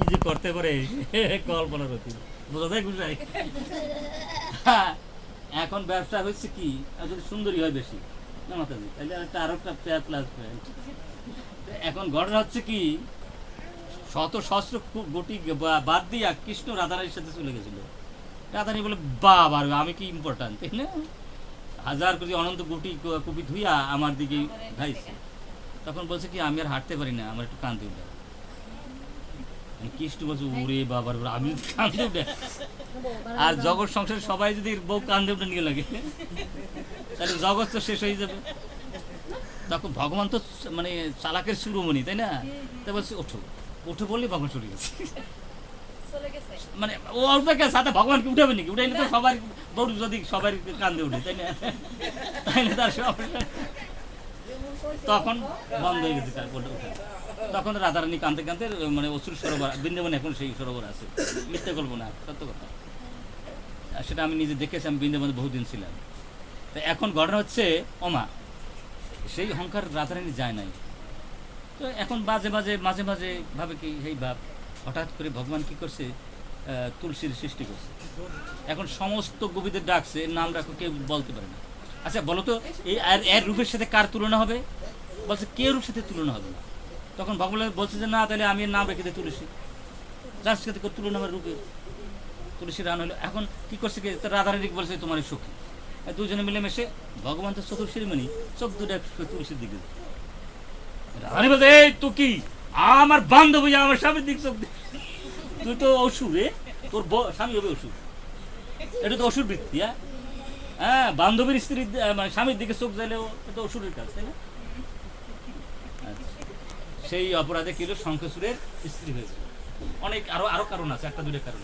যে করতে পারে কল্পনার অতীত, বোঝা যায় বুঝাই। এখন ব্যবসা হচ্ছে কি, আর যদি সুন্দরী হয় বেশি না মাতাজি, তাহলে একটা আরো একটা পেয়ার প্লাস পয়েন্ট। এখন ঘটনা হচ্ছে কি, শত সহস্র গোটি বাদ দিয়া কৃষ্ণ রাধারানীর সাথে চলে গেছিল। রাধারানী বলে বাবা আমি কি ইম্পর্টেন্ট, তাই না? হাজার কোটি অনন্ত কোটি কপি ধুইয়া আমার দিকে ধাইছে। তখন বলছে কি আমি আর হাঁটতে পারি না, আমার একটু কাঁদতে উঠে। কৃষ্ণ বলছে ওরে বাবার, আমি কাঁদতে উঠে? আর জগৎ সংসারে সবাই যদি বউ কাঁদতে উঠে নিয়ে লাগে, তাহলে জগৎ তো শেষ হয়ে যাবে। তখন ভগবান তো মানে চালাকের শিরোমণি, তাই না? তাই বলছে ওঠো ওঠো বললেই ভগবান চলে গেছে। মানে ও উঠবে কে, সাথে ভগবান কি উঠাবে নাকি? উঠাইলে তো সবার বউ যদি সবার কান্দে উঠে, তাই না? তাই না, তার সব তখন বন্ধ হয়ে গেছে। তখন রাধারানী কাঁদতে কাঁদতে মানে অসুর সরোবর, বৃন্দাবনে এখন সেই সরোবর আছে, মিথ্যে গল্প না, সত্য কথা। সেটা আমি নিজে দেখেছি, আমি বৃন্দাবনে বহুদিন ছিলাম। তো এখন ঘটনা হচ্ছে ওমা সেই অহংকার রাধারানী যায় নাই। তো এখন মাঝে মাঝে ভাবে কি সেই ভাব, হঠাৎ করে ভগবান কি করছে, তুলসীর সৃষ্টি করছে। এখন সমস্ত গোপীদের ডাকছে, নাম রাখো, কেউ বলতে পারে না। আচ্ছা বলো তো এই এর রূপের সাথে কার তুলনা হবে? বলছে কেউ রূপের সাথে তুলনা হবে না। তখন ভগবান বলছে যে না, তাহলে আমি নাম রেখে দিই তুলসী, যার সাথে তুলনা হবে রূপে, তুলসী রান হলো। এখন কি করছে কি, রাধারানী বলছে তোমার সখী, দুজনে মিলেমিশে, ভগবান তো চতুর শিরোমণি, চোখ দুটো তুলসীর দিকে। রাধারানী বলছে এই তো কি আমার বান্ধবী আমার স্বামীর দিক চোখ, তুই তো অসুর, তোর স্বামী হবে অসুর, এটা তো অসুর বৃত্তি। হ্যাঁ, বান্ধবীর স্ত্রী মানে স্বামীর দিকে চোখ যাইলেও এটা অসুরের কাজ, তাই না? সেই অপরাধে কি হলো, শঙ্খচূড়ের স্ত্রী হয়েছে। অনেক আরো কারণ আছে, একটা দুটো কারণ,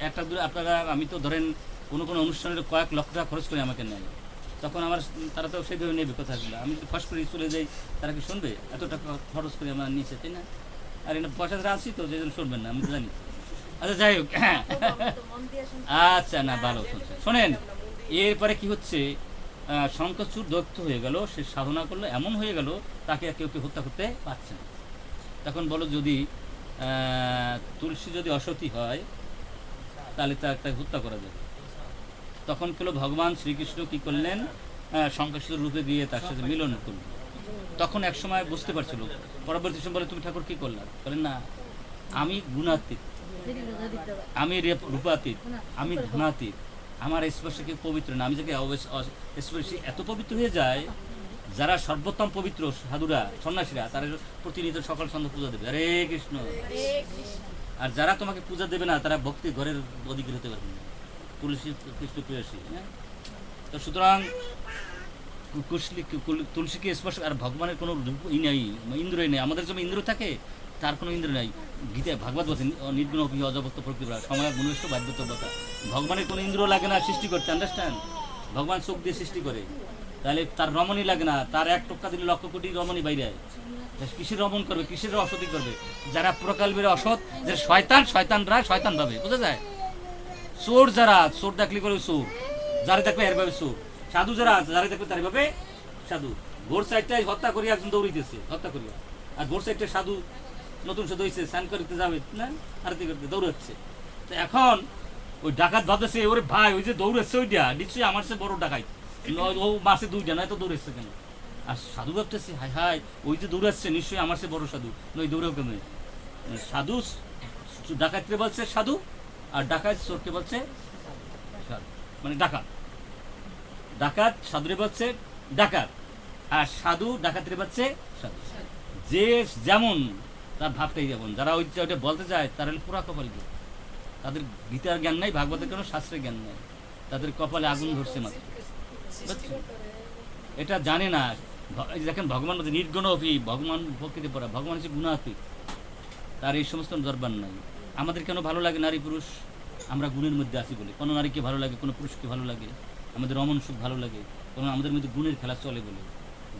একটা দুটো আপনারা, আমি তো ধরেন কোনো অনুষ্ঠানের কয়েক লক্ষ টাকা খরচ করে আমাকে নেয়, তখন আমার তারা তো সেইভাবে নেবে কথাগুলো। আমি যদি ফার্স্ট করে চলে যাই, তারা কি শুনবে? এত টাকা খরচ করে আমার নিয়েছে, তাই না? আর এটা পয়সা ধরে আছি তো, যে জন্য শুনবেন না, আমি তো জানি। আচ্ছা যাই হোক, হ্যাঁ আচ্ছা না ভালো শুনছেন, শোনেন। এরপরে কি হচ্ছে, শঙ্খচূড় দগ্ধ হয়ে গেল, সে সাধনা করলো, এমন হয়ে গেল তাকে কেউ হত্যা করতে পারছে না। তখন বলো যদি তুলসী যদি অসতী হয় তাহলে তাকে হত্যা করা যাবে। তখন পেল ভগবান শ্রীকৃষ্ণ কি করলেন, শঙ্খচূড় রূপে দিয়ে তার সাথে মিলন করলেন। তখন এক সময় বুঝতে পারছিল, পরবর্তী সময় বলে তুমি ঠাকুর কি করলা? বলেন না, আমি গুণাতীত, আমি রূপাতীত, আমি ধনাতীত, আমার স্পর্শে কেউ পবিত্র না। আমি যাকে স্পর্শে এত পবিত্র হয়ে যায়, যারা সর্বোত্তম পবিত্র সাধুরা সন্ন্যাসীরা, তারা প্রতিনিয়ত সকাল সন্ধ্যা পূজা দেবে, হরে কৃষ্ণ। আর যারা তোমাকে পূজা দেবে না, তারা ভক্তি ঘরের অধিকারী হতে পারবে না। তুলসী কৃষ্ণ প্রিয়সী, হ্যাঁ। তো সুতরাং তুলসীকে স্পর্শ, আর ভগবানের কোনো ই নেই, ইন্দ্রই নেই। আমাদের যেমন ইন্দ্র থাকে, তার কোনো ইন্দ্র নাই। গীতায় ভাগবত বলছে নির্গুণ অপি অজবক্ত প্রকৃতি সময় গুণেষ্ট বাধ্যতা। ভগবানের কোনো ইন্দ্র লাগে না সৃষ্টি করতে, আন্ডারস্ট্যান্ড? ভগবান চোখ দিয়ে সৃষ্টি করে, তাহলে তার রমণী লাগে না। তার এক টক্কা দিলে লক্ষ কোটি রমণী বাইরে, কিসের রমণ করবে, কিসের অসতি করবে? যারা প্রকাল্পের অসৎ, যারা শয়তানরা শয়তান ভাবে, বোঝা যায়? চোর যারা, চোর দেখলে করে চোর, যারা দেখবে এর ভাবে চোর। সাধু যারা দেখবে তার ভাবে সাধু। ভোর সাইডটাই হত্যা করিয়া একজন দৌড়িতেছে, হত্যা করিয়া, আর ভোর সাইডটা সাধু নতুন সাধু হয়েছে, স্নান করতে যাবে না, আরতি করতে দৌড়াচ্ছে। তো এখন ওই ডাকাত ভাবতেছে, ওরে ভাই ওই যে দৌড়াচ্ছে ওইটা নিশ্চয়ই আমার সে বড় ডাকাই, ও মাসে দুইটা নয় তো দৌড়েছে কেন? আর সাধু ভাবতেছে হাই হাই ওই যে দৌড়াচ্ছে নিশ্চয়ই আমার সে বড় সাধু, নই দৌড়েও কেন? সাধু ডাকাতকে বলছে সাধু, আর ডাকাত চোরকে বলছে মানে ডাকাত। ডাকাত সাধুরে বলছে ডাকাত, আর সাধু ডাকাতরে বলছে সাধু। যে যেমন তার ভাবটাই যেমন। যারা ওইটা বলতে চায় তারা পুরা কপাল গিয়ে, তাদের গীতার জ্ঞান নাই, ভাগবতের কোনো শাস্ত্রের জ্ঞান নাই, তাদের কপালে আগুন ধরছে মাত্র, এটা জানে না। দেখেন ভগবান বলছে নির্গুণ অপি, ভগবান প্রকৃতি পড়া, ভগবান হচ্ছে গুণাতীত, তার এই সমস্ত দরবার নাই। আমাদের কেন ভালো লাগে নারী পুরুষ? আমরা গুণের মধ্যে আছি বলে। কোনো নারীকে ভালো লাগে, কোনো পুরুষকে ভালো লাগে, আমাদের রমণ সুখ ভালো লাগে, কারণ আমাদের মধ্যে গুণের খেলা চলে বলে।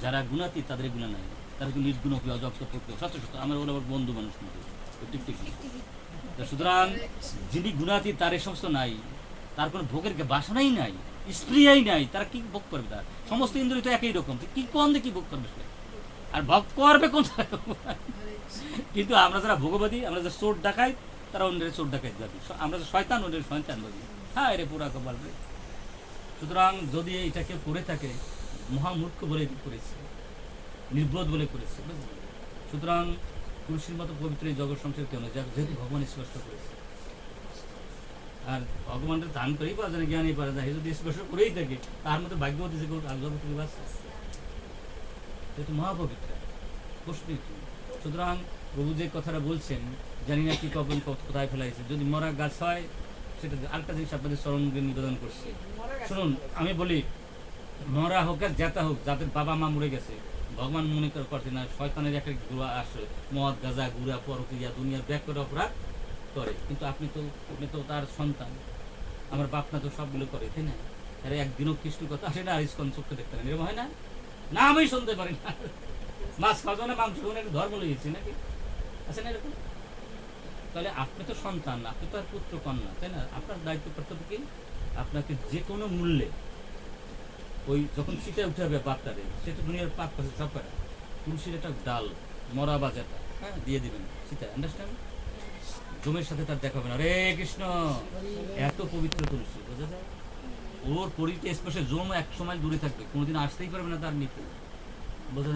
যারা গুণাতীত তাদের গুণা নাই, তারা কিন্তু নির্গুণ অপি অজক্ত প্রকৃতি সত্য সত্য, আমার ওরা বন্ধু মানুষ মধ্যে টিকটিক। সুতরাং যিনি গুণাতীত তার এই সমস্ত নাই, তার কোনো ভোগের বাসনাই নাই, স্ত্রীই নাই, তারা কি ভোগ করবে? তার সমস্ত ইন্দ্রিয় তো একই রকম, কি কোন দিয়ে কি ভোগ করবে? আর ভোগ করবে কোন? কিন্তু আমরা যারা ভোগবাদী, আমরা যারা চোর ডাকাই, তারা অন্যের চোর ডাকাই ভাবি, আমরা যে শয়তান অন্যের শয়তান ভাবি। হ্যাঁ এরে পুরা কপাল রে। সুতরাং যদি এটা কেউ করে থাকে, মহামূর্খ বলে করেছে, নির্বোধ বলে করেছে, বুঝলেন? সুতরাং তুলসীর মতো পবিত্র এই জগৎ সংসার কেউ নয়, যেহেতু ভগবান স্পষ্ট করেছে। আর ভগবানের দান করেই পাওয়া যায়, জ্ঞানই পাওয়া যায়, যদি স্পষ্ট করেই থাকে, তার মতো ভাগ্যবতী যে কেউ আর জগৎ বাস, যেহেতু মহাপবিত্র প্রশ্নই কি। সুতরাং প্রভু যে কথাটা বলছেন, জানি না কি কখন কোথায় ফেলাইছে, যদি মরা গাছ হয় সেটা। আরেকটা জিনিস আপনাদের স্মরণকে নিবেদন করছি, শুনুন আমি বলি, মরা হোক আর জেতা হোক, যাদের বাবা মা মরে গেছে, ভগবান মনে করতে না শয়তানের একটা গুড়া আসে, মদ গাঁজা গুড়া পরক্রিয়া দুনিয়ার ব্যাগ করে অপরাধ করে, কিন্তু আপনি তো তার সন্তান, আমার বাপ না তো সবগুলো করে, তাই না? আরে একদিনও কৃষ্ণ কথা আসে না, আর ইস্কন চোখে দেখতে না, এরকম হয় না? না আমি শুনতে পারি না, মাছ খাওয়া না, মাংস খাওয়া একটা ধর্ম লেগেছি নাকি, আছে না এরকম? তাহলে আপনি তো সন্তান, আপনি তো আর পুত্র কন্যা, তাই না? আপনার দায়িত্ব কর্তব্য কি? আপনাকে যে কোনো মূল্যে ওই যখন চিটায় উঠে হবে বাপটারে, সেটা দুনিয়ার পাপ করছে সব করে, তুলসীর একটা ডাল মরা বা যেটা, হ্যাঁ দিয়ে দিবেন চিটায়, আন্ডারস্ট্যান্ড? জমের সাথে তার দেখা হবে না, রে কৃষ্ণ, এত পবিত্র তুলসী, বোঝা যায়? ওর পরিতে স্পর্শে জম এক সময় দূরে থাকবে, কোনোদিন আসতেই পারবে না তার নিতে, বোঝা যায়?